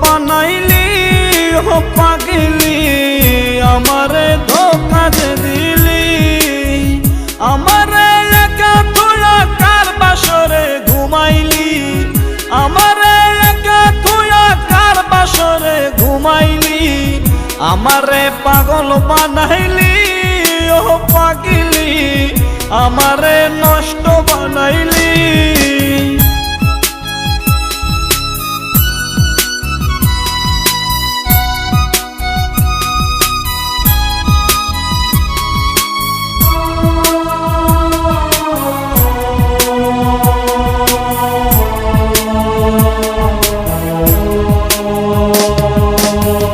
বানাইলি ও পাগলি, আমারে ধোকা যে দিলি। আমারে একা তুইয়া কার বাসরে ঘুমাইলি, আমারে একা তুইয়া কার বাসরে ঘুমাইলি। আমারে পাগল বানাইলি ও পাগলি, আমারে নষ্ট বানাইলি।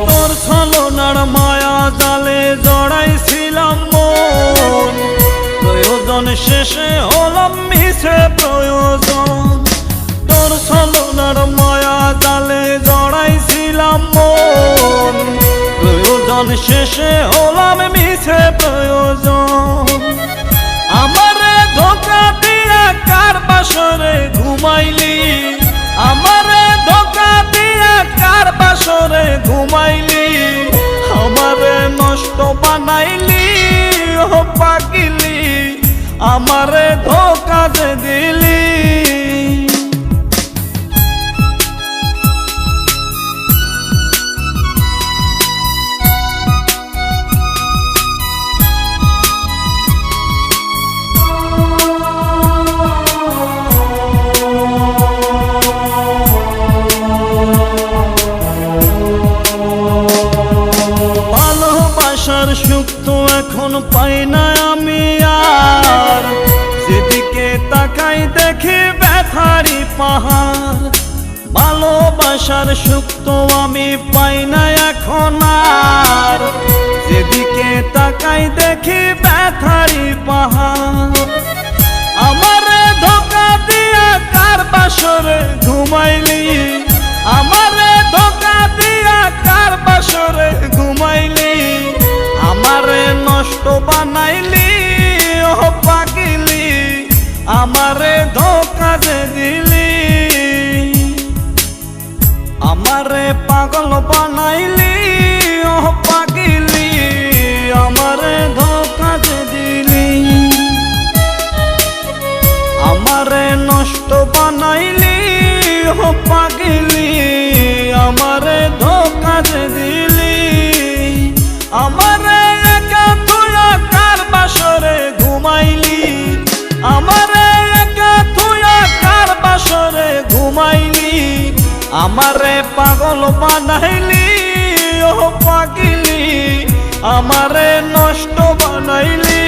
তোর ছলনার মায়া জালে জড়াইছিলাম মন, প্রয়োজন শেষে হলাম মিছে প্রয়োজন। তোর ছলনার মায়া জালে জড়াইছিলাম মন, প্রয়োজন শেষে হলাম মিছে প্রয়োজন। আমারে ধোকা দিয়া কার বাসরে ঘুমাইলি, আমারে ধোকা দিয়া কার বাসরে ঘুমাইলি। আমারে নষ্ট বানাইলি ও পাগলি, আমারে ধোকা যে দিলি। ভালোবাসার সুখ তো এখন পাই না আমি আর, যেদিকে তাকাই দেখি ব্যথারি পাহাড়। ভালোবাসার সুখ তো আমি পাই না এখন আর, যেদিকে তাকাই দেখি ব্যথারি পাহাড়। আমারে ধোকা দিয়া কার বাসরে ঘুমাইলি, আমারে ধোকা দিয়া কার বাসরে ঘুমাইলি। আমারে নষ্ট বানাইলি ও পাগলি, আমারে ধোকা যে দিলি। আমারে পাগল বানাইলি ও পাগলি, আমারে ধোকা যে দিলি। আমারে নষ্ট বানাইলি ও পাগলি, আমারে ধোকা যে দিলি। আমারে একা তুইয়া কার বাসরে ঘুমাইলি, আমারে একা তুইয়া কার বাসরে ঘুমাইলি। আমারে পাগল বানাইলি ও পাগলি, আমারে নষ্ট বানাইলি।